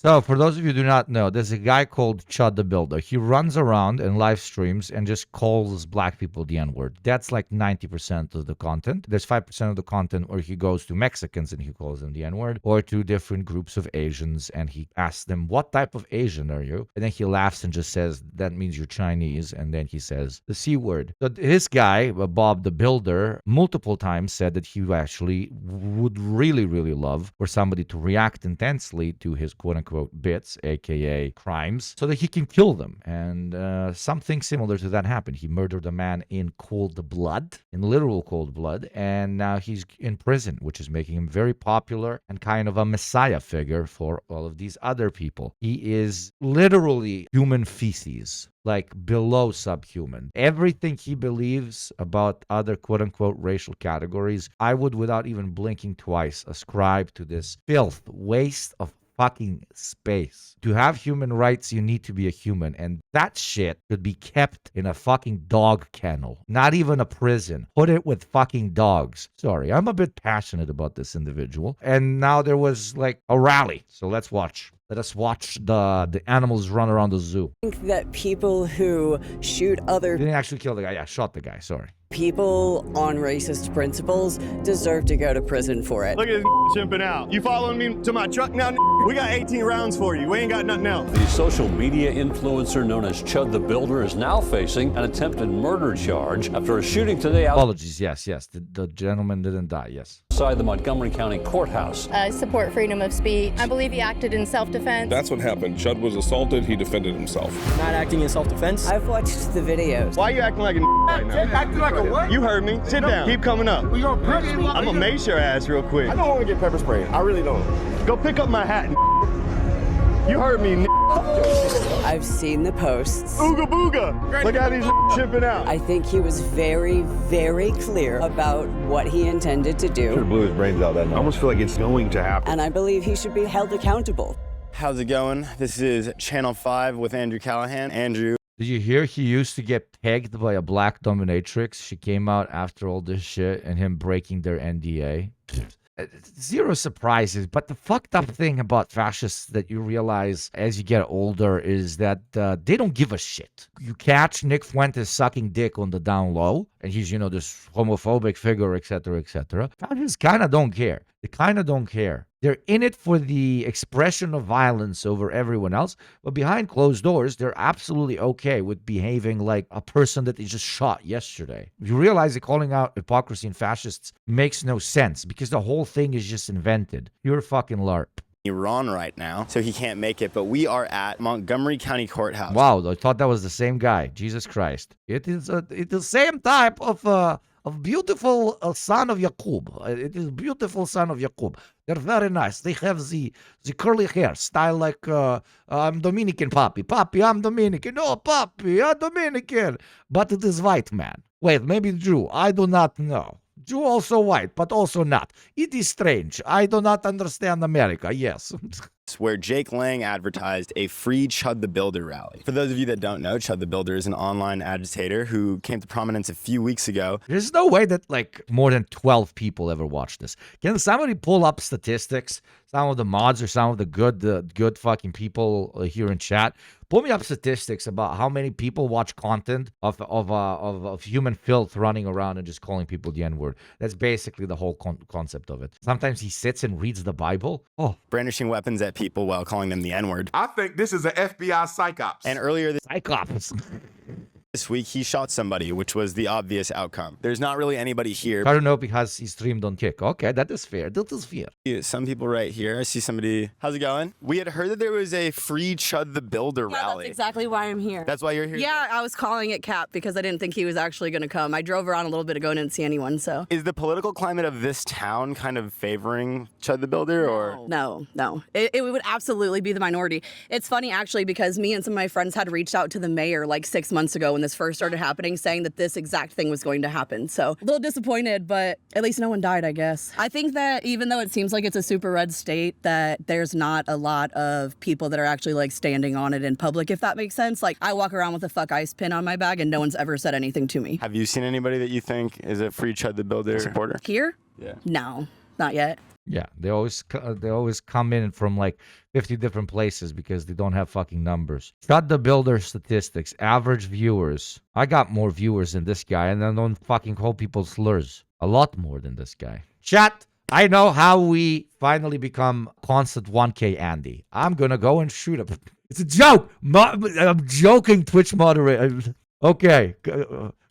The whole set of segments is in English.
So, for those of you who do not know, there's a guy called Chud the Builder. He runs around and live streams and just calls black people the N-word. That's like 90% of the content. There's 5% of the content where he goes to Mexicans and he calls them the N-word, or to different groups of Asians and he asks them, what type of Asian are you? And then he laughs and just says, that means you're Chinese. And then he says the C word. So his guy, Bob the Builder, multiple times said that he actually would really, really love for somebody to react intensely to his quote-unquote bits, aka crimes, so that he can kill them. And something similar to that happened. He murdered a man in cold blood, in literal cold blood, and now he's in prison, which is making him very popular and kind of a messiah figure for all of these other people. He is literally human feces, like below subhuman. Everything he believes about other quote-unquote racial categories, I would, without even blinking twice, ascribe to this filth, waste of fucking space. To have human rights, you need to be a human, and that shit should be kept in a fucking dog kennel, not even a prison. Put it with fucking dogs. Sorry, I'm a bit passionate about this individual, and now there was like a rally, so let's watch. Let us watch the animals run around the zoo. I think that people who shoot other Didn't actually kill the guy. Yeah, shot the guy. Sorry. people on racist principles deserve to go to prison for it. Look at this chimping out. You following me to my truck now? We got 18 rounds for you. We ain't got nothing else. The social media influencer known as Chud the Builder is now facing an attempted murder charge after a shooting today Apologies. Yes. The gentleman didn't die. Yes. outside the Montgomery County Courthouse. Support freedom of speech. I believe he acted in self-defense. That's what happened. Chud was assaulted. He defended himself. Not acting in self-defense. I've watched the videos. Why are you acting like a right now? Acting like a what? You heard me. Sit down. Keep coming up. We gonna punch me? I'm gonna mace your ass real quick. I don't want to get pepper sprayed. I really don't. Go pick up my hat. You heard me. I've seen the posts. Ooga booga. Look how these chipping out. I think he was very, very clear about what he intended to do. Blew his brains out that night. I almost feel like it's going to happen. And I believe he should be held accountable. How's it going? This is Channel 5 with Andrew Callahan. Andrew. Did you hear he used to get pegged by a black dominatrix? She came out after all this shit and him breaking their NDA. Zero surprises, but the fucked up thing about fascists that you realize as you get older is that they don't give a shit. You catch Nick Fuentes sucking dick on the down low, and he's, this homophobic figure, etc., etc. Fascists kind of don't care. They kind of don't care. They're in it for the expression of violence over everyone else, but behind closed doors, they're absolutely okay with behaving like a person that they just shot yesterday. You realize that calling out hypocrisy and fascists makes no sense because the whole thing is just invented. You're a fucking LARP. Iran right now, so he can't make it, but we are at Montgomery County Courthouse. Wow, I thought that was the same guy. Jesus Christ. It is the same type of beautiful son of Yaqub. It is beautiful son of Yaqub. They're very nice. They have the curly hair style like I'm Dominican, Papi. Papi, I'm Dominican. No, Papi, I'm Dominican. But it is white man. Wait, maybe Jew. I do not know. Jew also white, but also not. It is strange. I do not understand America. Yes. Where Jake Lang advertised a free Chud the Builder rally. For those of you that don't know, Chud the Builder is an online agitator who came to prominence a few weeks ago. There's no way that more than 12 people ever watched this. Can somebody pull up statistics? Some of the mods or some of the good fucking people here in chat. Pull me up statistics about how many people watch content of human filth running around and just calling people the N-word. That's basically the whole concept of it. Sometimes he sits and reads the Bible. Brandishing weapons at people while calling them the N-word. I think this is an FBI psychops. And earlier This week, he shot somebody, which was the obvious outcome. There's not really anybody here. I don't know because he streamed on Kick. Okay, that is fair. That is fair. Some people right here. I see somebody. How's it going? We had heard that there was a free Chud the Builder rally. That's exactly why I'm here. That's why you're here? Yeah, I was calling it cap because I didn't think he was actually going to come. I drove around a little bit ago and didn't see anyone, so. Is the political climate of this town kind of favoring Chud the Builder, or? No. It would absolutely be the minority. It's funny, actually, because me and some of my friends had reached out to the mayor like 6 months ago when this first started happening, saying that this exact thing was going to happen. So a little disappointed, but at least no one died, I guess. I think that even though it seems like it's a super red state, that there's not a lot of people that are actually standing on it in public, if that makes sense. I walk around with a fuck ice pin on my bag and no one's ever said anything to me. Have you seen anybody that you think is a free Chud the Builder supporter? Here? Yeah. No, not yet. Yeah, they always come in from like 50 different places because they don't have fucking numbers. Chud the Builder statistics, average viewers. I got more viewers than this guy, and I don't fucking call people slurs. A lot more than this guy. Chat, I know how we finally become constant 1K Andy. I'm gonna go and shoot him. It's a joke. I'm joking, Twitch moderator. Okay.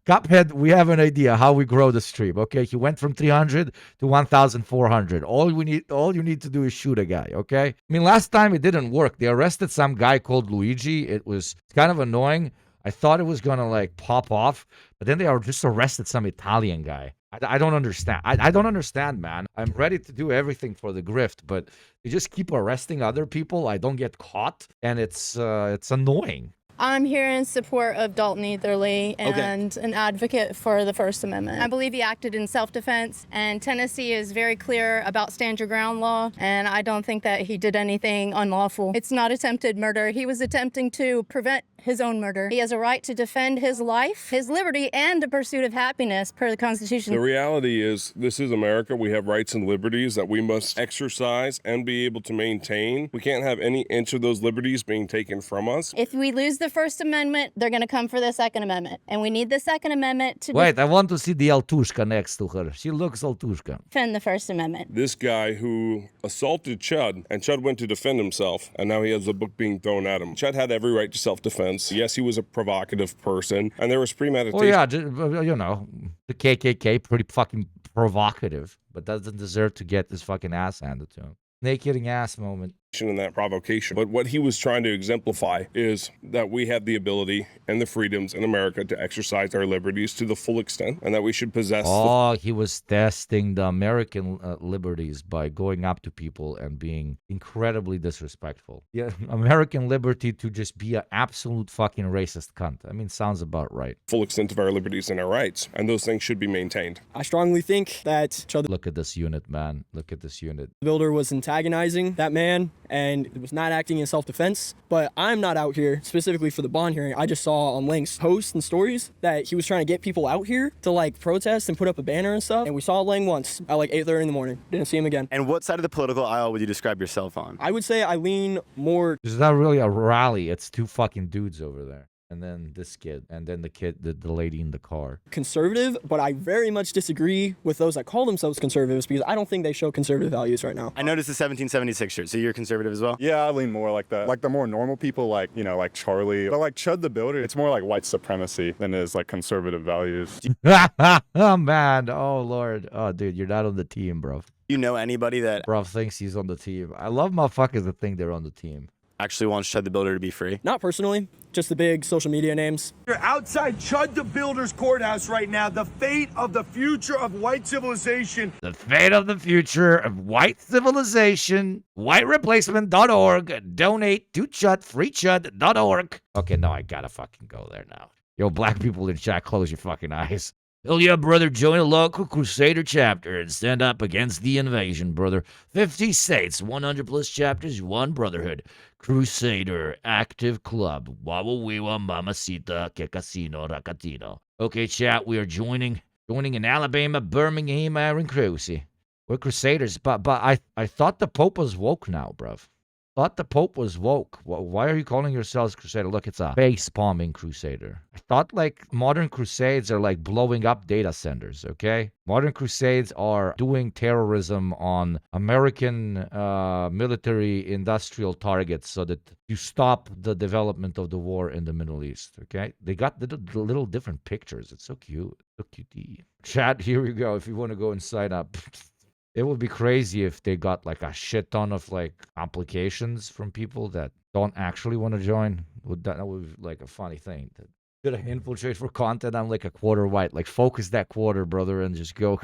Cuphead, we have an idea how we grow the stream. Okay, he went from 300 to 1,400. All you need to do is shoot a guy. Okay, I mean, last time it didn't work. They arrested some guy called Luigi. It was kind of annoying. I thought it was gonna like pop off, but then they just arrested some Italian guy. I don't understand. I don't understand, man. I'm ready to do everything for the grift, but they just keep arresting other people. I don't get caught, and it's annoying. I'm here in support of Dalton Etherly and an advocate for the First Amendment. I believe he acted in self-defense, and Tennessee is very clear about stand your ground law, and I don't think that he did anything unlawful. It's not attempted murder. He was attempting to prevent his own murder. He has a right to defend his life, his liberty, and the pursuit of happiness per the Constitution. The reality is, this is America. We have rights and liberties that we must exercise and be able to maintain. We can't have any inch of those liberties being taken from us. If we lose the First Amendment, they're going to come for the Second Amendment. And we need the Second Amendment to Wait, I want to see the Altushka next to her. She looks Altushka. defend the First Amendment. This guy who assaulted Chud, and Chud went to defend himself, and now he has a book being thrown at him. Chud had every right to self-defense. Yes, he was a provocative person, and there was premeditation. Oh yeah, you know, the KKK pretty fucking provocative, but doesn't deserve to get this fucking ass handed to him. Naked ass moment. In that provocation. But what he was trying to exemplify is that we have the ability and the freedoms in America to exercise our liberties to the full extent, and that we should possess He was testing the American liberties by going up to people and being incredibly disrespectful. Yeah, American liberty to just be an absolute fucking racist cunt. I mean, sounds about right. full extent of our liberties and our rights, and those things should be maintained. I strongly think that Chud Look at this unit, man. Look at this unit. the Builder was antagonizing that man and was not acting in self-defense. But I'm not out here specifically for the bond hearing. I just saw on Lang's posts and stories that he was trying to get people out here to like protest and put up a banner and stuff. And we saw Lang once at like 8:30 in the morning. Didn't see him again. And what side of the political aisle would you describe yourself on? I would say I lean more This is not really a rally. It's two fucking dudes over there. And then this kid. And then the lady in the car. conservative, but I very much disagree with those that call themselves conservatives because I don't think they show conservative values right now. I noticed the 1776 shirt, so you're conservative as well? Yeah, I lean more like that. Like the more normal people, like, you know, like Charlie. But like Chud the Builder, it's more like white supremacy than it is like conservative values. Oh, man. Oh, Lord. Oh, dude, you're not on the team, bro. You know anybody that Bro thinks he's on the team. I love motherfuckers that think they're on the team. actually wants Chud the Builder to be free? Not personally, just the big social media names. You're outside Chud the Builder's courthouse right now. The fate of the future of white civilization. The fate of the future of white civilization. Whitereplacement.org. Donate to Chud. FreeChud.org. Okay, no, I gotta fucking go there now. Yo, black people in chat, close your fucking eyes. Hell yeah, brother, join a local Crusader chapter and stand up against the invasion, brother. 50 states, 100 plus chapters, one brotherhood. Crusader Active Club. Wawawiwa Mamacita Que Casino Racatino. Okay, chat, we are joining in Alabama, Birmingham, and Crucy. We're Crusaders, but I thought the Pope was woke now, bruv. Thought the Pope was woke. Why are you calling yourselves Crusader? Look, it's a face palming Crusader. I thought like modern Crusades are like blowing up data centers, okay? Modern Crusades are doing terrorism on American military industrial targets so that you stop the development of the war in the Middle East, okay? They got the little different pictures. It's so cute. So cutie. Chat, here we go. If you want to go and sign up. It would be crazy if they got like a shit ton of like applications from people that don't actually want to join. That would be like a funny thing. Did I infiltrate for content? I'm like a quarter white. Like focus that quarter, brother, and just go.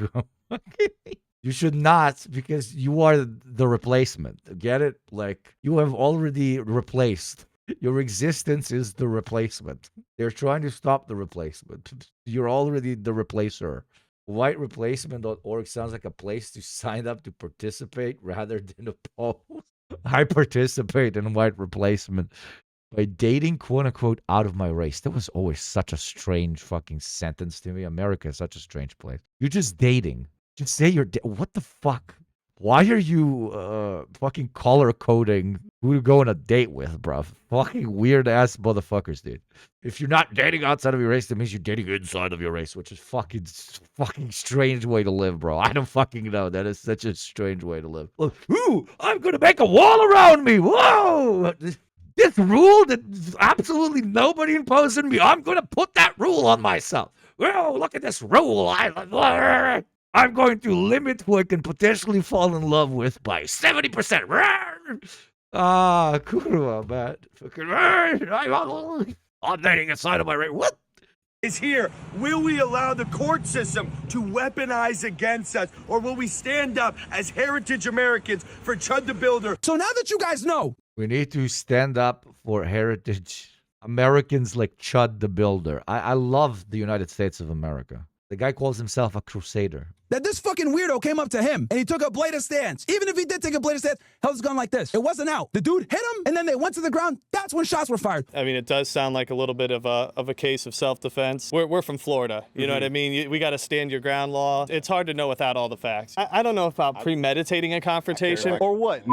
You should not, because you are the replacement. Get it? Like you have already replaced. Your existence is the replacement. They're trying to stop the replacement. You're already the replacer. Whitereplacement.org sounds like a place to sign up to participate rather than oppose. I participate in white replacement by dating, quote unquote, out of my race. That was always such a strange fucking sentence to me. America is such a strange place. You're just dating. Just say you're what the fuck? Why are you fucking color coding who to go on a date with, bro? Fucking weird ass motherfuckers, dude. If you're not dating outside of your race, that means you're dating inside of your race, which is fucking strange way to live, bro. I don't fucking know. That is such a strange way to live. Look, ooh, I'm gonna make a wall around me. Whoa! This rule that absolutely nobody imposed on me. I'm gonna put that rule on myself. Whoa, look at this rule. I'm going to limit who I can potentially fall in love with by 70%. Kurwa, man. I'm dating inside of my race. What? Is here. Will we allow the court system to weaponize against us, or will we stand up as heritage Americans for Chud the Builder? So now that you guys know, We need to stand up for heritage Americans like Chud the Builder. I love the United States of America. The guy calls himself a crusader. that this fucking weirdo came up to him and he took a bladed stance. Even if he did take a bladed stance, held his gun like this. It wasn't out. The dude hit him and then they went to the ground. That's when shots were fired. I mean, it does sound like a little bit of a case of self-defense. We're from Florida. You know what I mean? We got to stand your ground law. It's hard to know without all the facts. I don't know about premeditating a confrontation. Or what?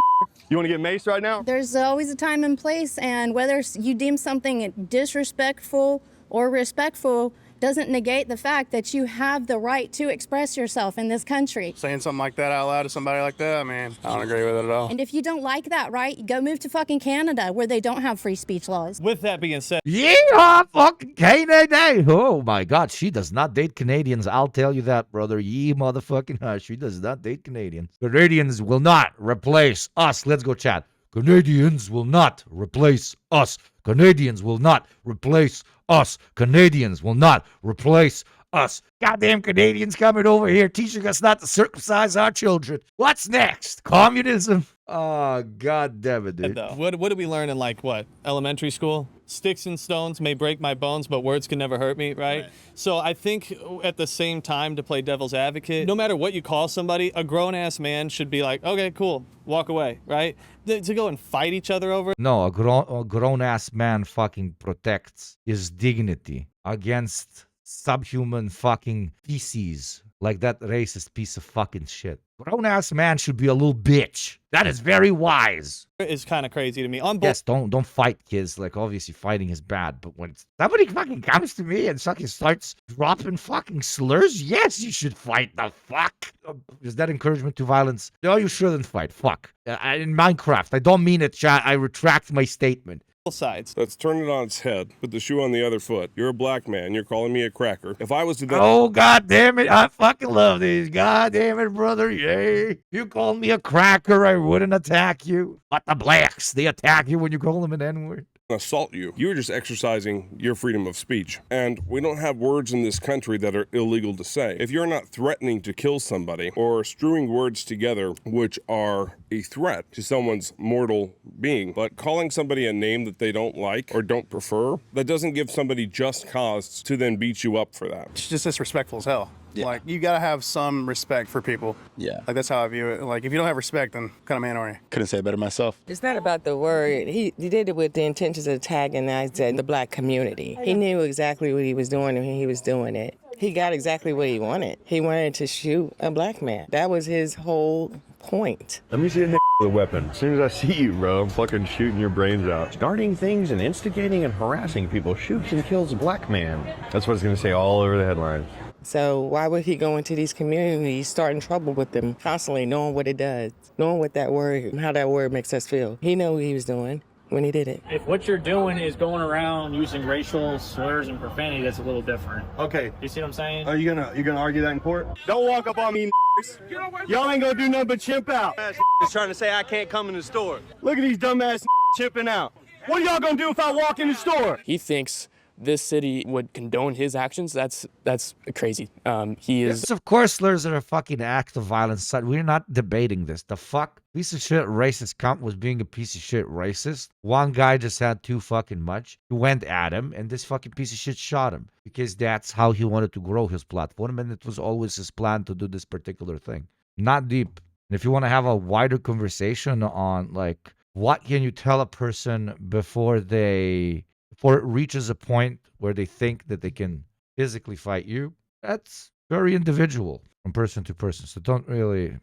You want to get maced right now? There's always a time and place, and whether you deem something disrespectful or respectful doesn't negate the fact that you have the right to express yourself in this country. Saying something like that out loud to somebody like that, man, I don't agree with it at all. And if you don't like that, right, go move to fucking Canada where they don't have free speech laws. With that being said, Yeehaw, fucking Canada. Oh my God, she does not date Canadians. I'll tell you that, brother. Yee motherfucking hush. She does not date Canadians. Canadians will not replace us. Let's go chat. Canadians will not replace us. Canadians will not replace us. Canadians will not replace us. Goddamn Canadians coming over here teaching us not to circumcise our children. What's next? Communism? Oh, God damn it, dude. What did we learn in, like, what, elementary school? Sticks and stones may break my bones, but words can never hurt me, right? So I think at the same time, to play devil's advocate, no matter what you call somebody, a grown-ass man should be like, okay, cool, walk away, right? To go and fight each other over. No, a grown-ass man fucking protects his dignity against subhuman fucking feces like that racist piece of fucking shit. Grown-ass man should be a little bitch. That is very wise. It's kind of crazy to me. Yes, don't fight kids. Like, obviously fighting is bad, but when somebody fucking comes to me and fucking starts dropping fucking slurs, yes, you should fight. The fuck? Is that encouragement to violence? No, you shouldn't fight. Fuck. In Minecraft, I don't mean it, chat. I retract my statement. Sides. Let's turn it on its head. Put the shoe on the other foot. You're a black man. You're calling me a cracker. If I was to do Oh, God damn it. I fucking love these. God damn it, brother. Yay. You called me a cracker, I wouldn't attack you. But the blacks, they attack you when you call them an N-word. assault you, you're just exercising your freedom of speech. And we don't have words in this country that are illegal to say. If you're not threatening to kill somebody or strewing words together which are a threat to someone's mortal being, but calling somebody a name that they don't like or don't prefer, that doesn't give somebody just cause to then beat you up for that. It's just disrespectful as hell. Yeah. Like, you gotta have some respect for people. Yeah. Like, that's how I view it. Like, if you don't have respect, then what kind of man are you? Couldn't say it better myself. It's not about the word. He did it with the intentions of antagonizing the black community. He knew exactly what he was doing when he was doing it. He got exactly what he wanted. He wanted to shoot a black man. That was his whole point. Let me see a with a weapon. As soon as I see you, bro, I'm fucking shooting your brains out. Starting things and instigating and harassing people shoots and kills a black man. That's what it's gonna say all over the headlines. So why would he go into these communities, starting trouble with them, constantly knowing what it does, knowing what that word, how that word makes us feel? He knew what he was doing when he did it. If what you're doing is going around using racial slurs and profanity, that's a little different. Okay. You see what I'm saying? Are you gonna argue that in court? Don't walk up on me, y'all ain't gonna do nothing but chimp out. Is trying to say I can't come in the store. Look at these dumbass chimping out. What are y'all gonna do if I walk in the store? He thinks this city would condone his actions. That's crazy. He is. Yes, of course, slurs are a fucking act of violence. We're not debating this. The fuck? Piece of shit racist cunt was being a piece of shit racist. One guy just had too fucking much. He went at him, and this fucking piece of shit shot him. Because that's how he wanted to grow his platform, and it was always his plan to do this particular thing. Not deep. And if you want to have a wider conversation on, like, what can you tell a person before it reaches a point where they think that they can physically fight you, that's very individual from person to person. So don't really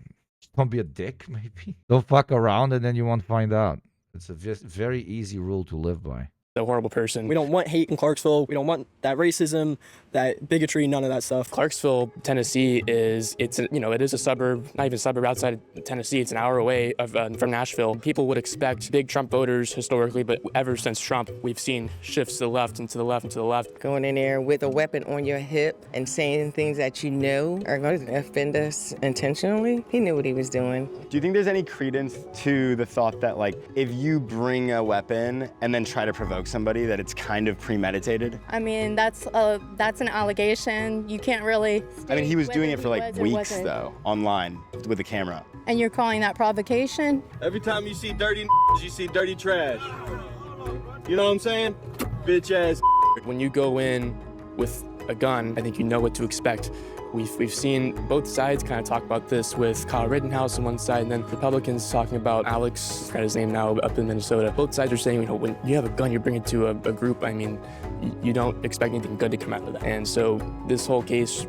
Don't be a dick, maybe. Don't fuck around and then you won't find out. It's a very easy rule to live by. A horrible person. We don't want hate in Clarksville. We don't want that racism, that bigotry, none of that stuff. Clarksville, Tennessee it is a suburb, not even a suburb outside of Tennessee. It's an hour away from Nashville. People would expect big Trump voters historically, but ever since Trump, we've seen shifts to the left and to the left and to the left. Going in there with a weapon on your hip and saying things that you know are going to offend us intentionally. He knew what he was doing. Do you think there's any credence to the thought that, like, if you bring a weapon and then try to provoke somebody, that it's kind of premeditated? I mean, that's an allegation. You can't really. I mean, he was doing it for like was or weeks wasn't. though, online with the camera. And you're calling that provocation? Every time you see dirty you see dirty trash. You know what I'm saying? Bitch ass. When you go in with a gun, I think you know what to expect. We've seen both sides kind of talk about this with Kyle Rittenhouse on one side, and then Republicans talking about Alex, I forgot his name now, up in Minnesota. Both sides are saying, when you have a gun, you bring it to a group. I mean, you don't expect anything good to come out of that. And so this whole case,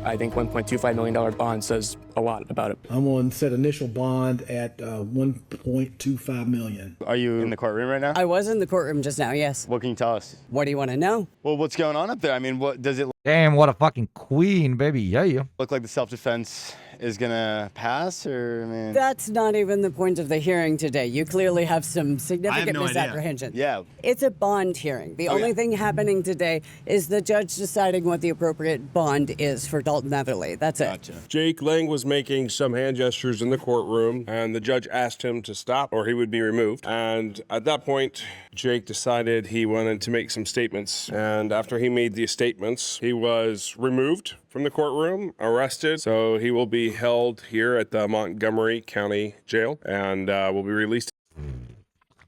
I think $1.25 million bond says a lot about it. I'm on set initial bond at $1.25 million. Are you in the courtroom right now? I was in the courtroom just now, yes. What can you tell us? What do you want to know? Well, what's going on up there? I mean, what does it Damn, what a fucking queen, baby. Yeah. look like the self-defense is gonna pass, or I mean? That's not even the point of the hearing today. You clearly have some significant misapprehension. Yeah. It's a bond hearing. The only thing happening today is the judge deciding what the appropriate bond is for Dalton Netherly. That's it. Gotcha. Jake Lang was making some hand gestures in the courtroom, and the judge asked him to stop or he would be removed. And at that point, Jake decided he wanted to make some statements. And after he made these statements, he was removed from the courtroom, arrested. So he will be held here at the Montgomery County Jail and will be released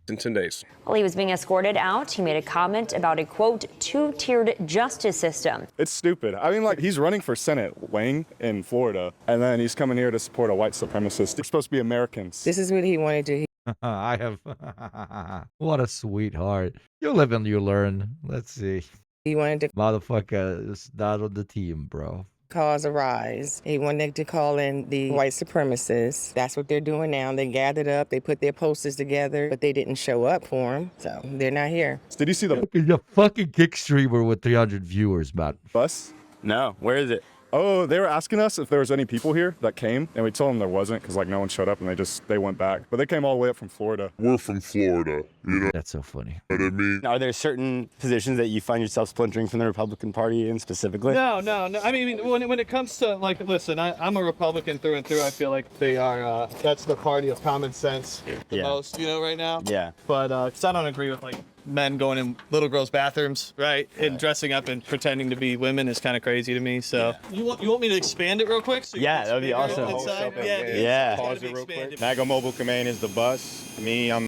in 10 days. While he was being escorted out, he made a comment about a, quote, two-tiered justice system. It's stupid. I mean, like, he's running for Senate, Lang, in Florida, and then he's coming here to support a white supremacist. They're supposed to be Americans. This is what he wanted to. I have. What a sweetheart. You live and you learn. Let's see. He wanted to Motherfucker is not on the team, bro. cause a rise. He wanted to call in the white supremacists. That's what they're doing now. They gathered up, they put their posters together, but they didn't show up for him, so they're not here. Did you see the fucking kick streamer with 300 viewers, man? bus? No, where is it? Oh, they were asking us if there was any people here that came, and we told them there wasn't because like no one showed up, and they went back. But they came all the way up from Florida. We're from Florida, you know. That's so funny. What I mean, Are there certain positions that you find yourself splintering from the Republican Party in specifically? No. I mean, when it comes to, like, listen, I'm a Republican through and through. I feel like they are, that's the party of common sense the most, right now. Yeah. But, because I don't agree with, like, men going in little girls' bathrooms, right? And dressing up and pretending to be women is kind of crazy to me. So you want me to expand it real quick? So Yeah, that'd be awesome. Inside? Yeah. Yeah. Pause it real quick. MAGA Mobile Command is the bus. Me, I'm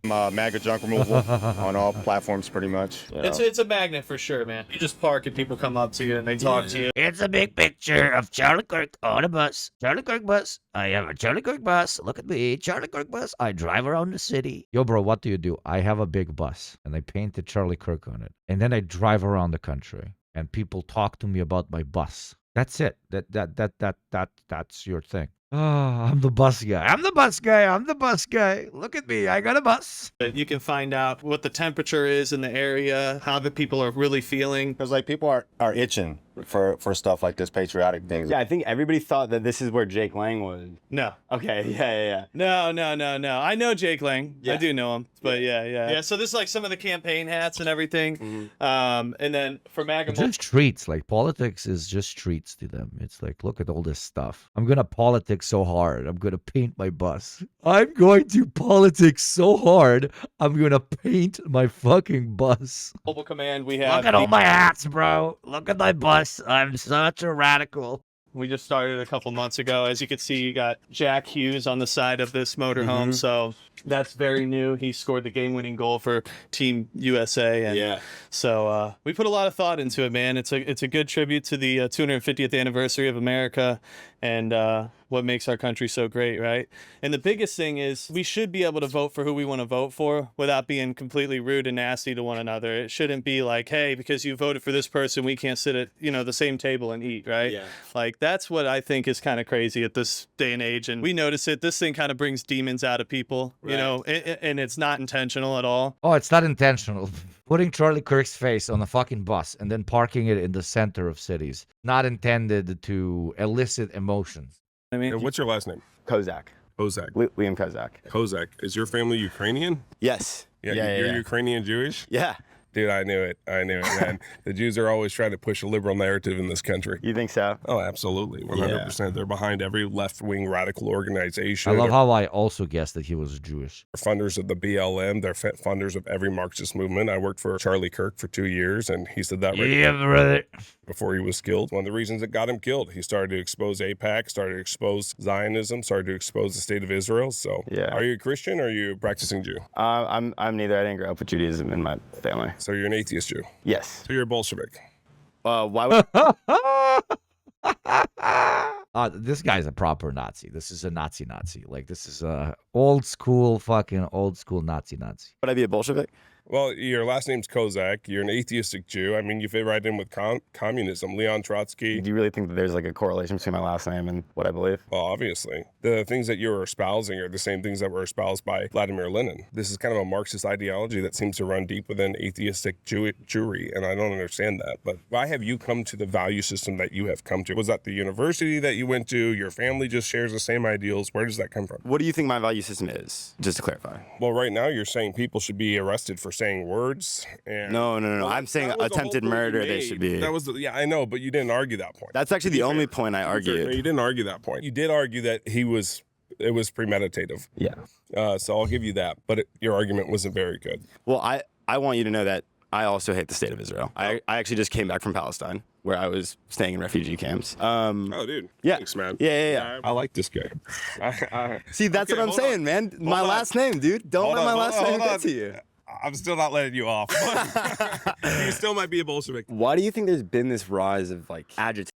MAGA junk removal on all platforms pretty much. It's a magnet for sure, man. You just park and people come up to you and they talk to you. It's a big picture of Charlie Kirk on a bus. Charlie Kirk bus. I have a Charlie Kirk bus. Look at me. Charlie Kirk bus. I drive around the city. Yo, bro, what do? I have a big bus and I painted Charlie Kirk on it. And then I drive around the country and people talk to me about my bus. That's it. That's your thing. Oh, I'm the bus guy. I'm the bus guy. Look at me. I got a bus. You can find out what the temperature is in the area, how the people are really feeling. Because like people are itching for stuff like this, patriotic things. Yeah, I think everybody thought that this is where Jake Lang was. No. Okay, yeah. No. I know Jake Lang. Yeah. I do know him. But yeah. So this is like some of the campaign hats and everything. And then for MAGA, Just treats. Like politics is just treats to them. It's like, look at all this stuff. I'm going to politics so hard. I'm going to paint my bus. I'm going to politics so hard. I'm going to paint my fucking bus. Mobile Command, we have. Look at all my hats, bro. Look at my bus. I'm such a radical. We just started a couple months ago. As you can see, you got Jack Hughes on the side of this motorhome. So that's very new. He scored the game-winning goal for Team USA. And so we put a lot of thought into it, man. It's a good tribute to the 250th anniversary of America. And what makes our country so great, right? And the biggest thing is we should be able to vote for who we want to vote for without being completely rude and nasty to one another. It shouldn't be like, hey, because you voted for this person, we can't sit at, the same table and eat, right? Yeah. Like, that's what I think is kind of crazy at this day and age. And we notice it. This thing kind of brings demons out of people, and it's not intentional at all. Oh, it's not intentional. Putting Charlie Kirk's face on a fucking bus and then parking it in the center of cities, not intended to elicit emotions. I mean, What's your last name? Kozak. Kozak. Liam Kozak. Kozak. Is your family Ukrainian? Yes. You're Ukrainian Jewish? Yeah. Dude, I knew it, man. The Jews are always trying to push a liberal narrative in this country. You think so? Oh, absolutely. 100%. They're behind every left-wing radical organization. I love how I also guessed that he was Jewish. They're funders of the BLM. They're funders of every Marxist movement. I worked for Charlie Kirk for 2 years, and he said that brother. Before he was killed. One of the reasons that got him killed. He started to expose AIPAC, started to expose Zionism, started to expose the state of Israel. So, are you a Christian or are you a practicing Jew? I'm neither. I didn't grow up with Judaism in my family. So you're an atheist Jew? Yes. So you're a Bolshevik? Why would... This guy's a proper Nazi. This is a Nazi. Like, this is a old school Nazi. Would I be a Bolshevik? Well, your last name's Kozak. You're an atheistic Jew. I mean, you fit right in with communism. Leon Trotsky. Do you really think that there's like a correlation between my last name and what I believe? Well, obviously. The things that you're espousing are the same things that were espoused by Vladimir Lenin. This is kind of a Marxist ideology that seems to run deep within atheistic Jewry, and I don't understand that. But why have you come to the value system that you have come to? Was that the university that you went to? Your family just shares the same ideals? Where does that come from? What do you think my value system is, just to clarify? Well, right now you're saying people should be arrested for saying words. And No. I'm saying attempted murder, they should be. That was I know, but you didn't argue that point. That's actually the only point I argued. No, you didn't argue that point. You did argue that it was premeditative. Yeah. So I'll give you that, but your argument wasn't very good. Well, I want you to know that I also hate the state of Israel. I actually just came back from Palestine, where I was staying in refugee camps. Oh, dude. Yeah. Thanks, man. Yeah. I like this guy. See, that's what I'm saying, man. My last name, dude. Don't let my last name get to you. I'm still not letting you off. You still might be a Bolshevik. Why do you think there's been this rise of like agitators?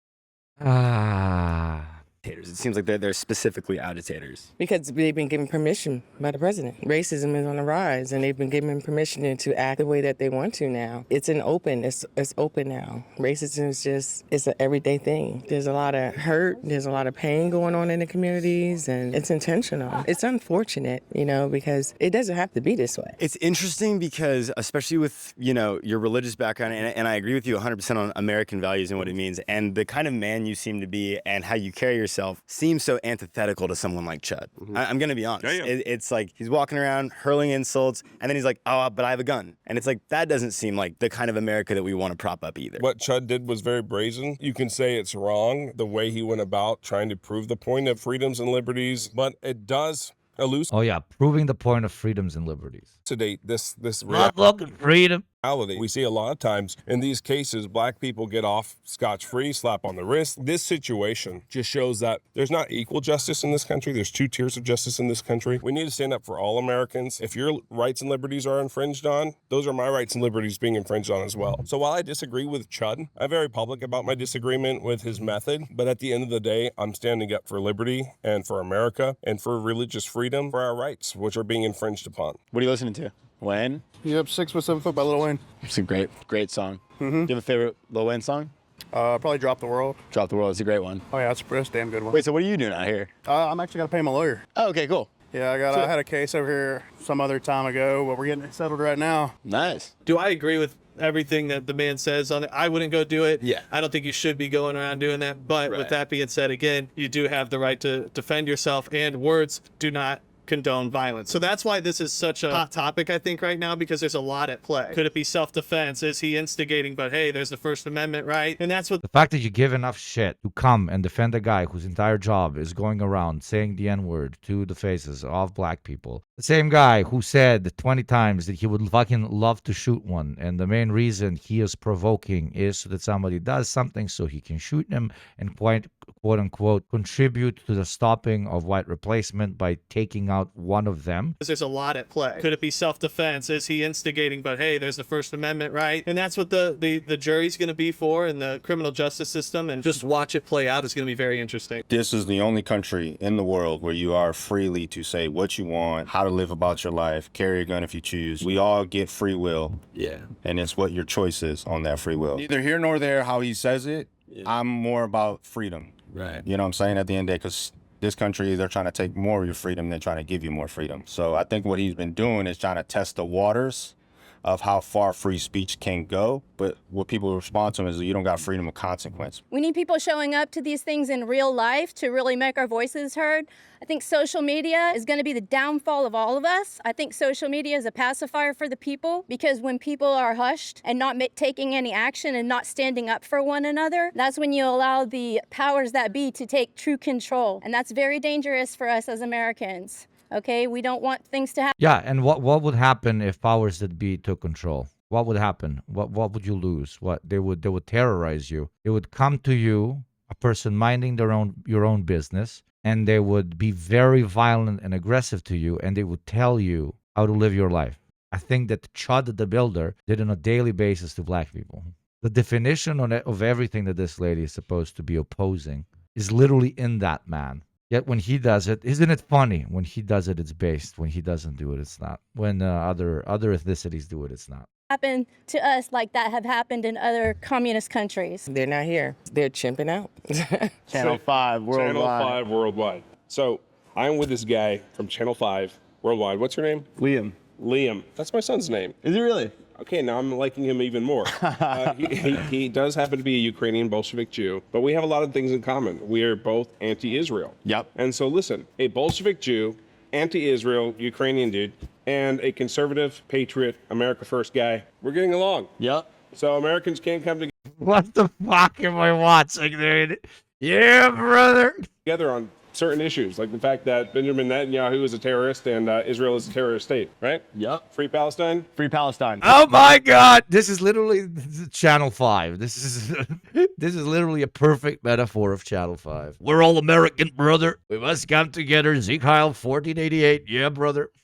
It seems like they're specifically agitators. Because they've been given permission by the president. Racism is on the rise, and they've been given permission to act the way that they want to now. It's open now. Racism is it's an everyday thing. There's a lot of hurt, there's a lot of pain going on in the communities, and it's intentional. It's unfortunate, because it doesn't have to be this way. It's interesting because, especially with, your religious background, and I agree with you 100% on American values and what it means, and the kind of man you seem to be and how you carry yourself seems so antithetical to someone like Chud. I'm going to be honest. Yeah. It's like he's walking around hurling insults, and then he's like, oh, but I have a gun. And it's like, that doesn't seem like the kind of America that we want to prop up either. What Chud did was very brazen. You can say it's wrong, the way he went about trying to prove the point of freedoms and liberties, but it does elucidate. Oh yeah, proving the point of freedoms and liberties. This Not looking freedom. reality. We see a lot of times in these cases, black people get off scotch-free, slap on the wrist. This situation just shows that there's not equal justice in this country. There's two tiers of justice in this country. We need to stand up for all Americans. If your rights and liberties are infringed on, those are my rights and liberties being infringed on as well. So while I disagree with Chud, I'm very public about my disagreement with his method, but at the end of the day, I'm standing up for liberty and for America and for religious freedom, for our rights, which are being infringed upon. What are you listening to? Wayne? Yep, 6 foot 7 foot by Lil Wayne. It's a great song. Do you have a favorite Lil Wayne song? Probably Drop the World. Drop the World is a great one. Oh yeah, it's a damn good one. Wait, so what are you doing out here? I'm actually gonna pay my lawyer. Oh, okay, cool. Yeah, I had a case over here some other time ago, but we're getting it settled right now. Nice. Do I agree with everything that the man says on it? I wouldn't go do it. Yeah. I don't think you should be going around doing that. But with that being said, again, you do have the right to defend yourself, and words do not condone violence. So that's why this is such a hot topic, I think, right now, because there's a lot at play. Could it be self-defense? Is he instigating? But hey, there's the First Amendment, right? And that's what the fact that you give enough shit to come and defend a guy whose entire job is going around saying the N-word to the faces of black people The same guy who said 20 times that he would fucking love to shoot one. And the main reason he is provoking is so that somebody does something so he can shoot them and quote unquote contribute to the stopping of white replacement by taking out one of them. There's a lot at play. Could it be self-defense? Is he instigating? But hey, there's the First Amendment, right? And that's what the jury's going to be for in the criminal justice system. And just watch it play out is going to be very interesting. This is the only country in the world where you are freely to say what you want, how to live about your life, carry a gun if you choose. We all get free will. Yeah. And it's what your choice is on that free will. Neither here nor there how he says it. I'm more about freedom. Right. You know what I'm saying? At the end of the day, because this country, they're trying to take more of your freedom than trying to give you more freedom. So I think what he's been doing is trying to test the waters of how far free speech can go. But what people respond to him is you don't got freedom of consequence. We need people showing up to these things in real life to really make our voices heard. I think social media is going to be the downfall of all of us. I think social media is a pacifier for the people because when people are hushed and not taking any action and not standing up for one another, that's when you allow the powers that be to take true control. And that's very dangerous for us as Americans. Okay, we don't want things to happen. Yeah, and what would happen if powers that be took control? What would happen? What would you lose? What they would terrorize you. They would come to you, a person minding your own business, and they would be very violent and aggressive to you, and they would tell you how to live your life. I think that Chud the Builder did on a daily basis to black people. The definition of everything that this lady is supposed to be opposing is literally in that man. Yet when he does it, isn't it funny? When he does it, it's based. When he doesn't do it, it's not. When other ethnicities do it, it's not. Happen to us like that have happened in other communist countries. They're not here. They're chimping out. Channel 5 worldwide. Channel 5 worldwide. So I'm with this guy from Channel 5 worldwide. What's your name? Liam. Liam. That's my son's name. Is he really? Okay, now I'm liking him even more. He does happen to be a Ukrainian Bolshevik Jew, but we have a lot of things in common. We are both anti-Israel. Yep. And so listen, a Bolshevik Jew, anti-Israel Ukrainian dude, and a conservative, patriot, America First guy, we're getting along. Yep. So Americans can't come What the fuck am I watching, dude? Yeah, brother. together on certain issues, like the fact that Benjamin Netanyahu is a terrorist and Israel is a terrorist state, right? Yep. Free Palestine? Free Palestine. Oh my God! This is literally Channel 5. This is literally a perfect metaphor of Channel 5. We're all American, brother. We must come together. Zeke Heil, 1488. Yeah, brother.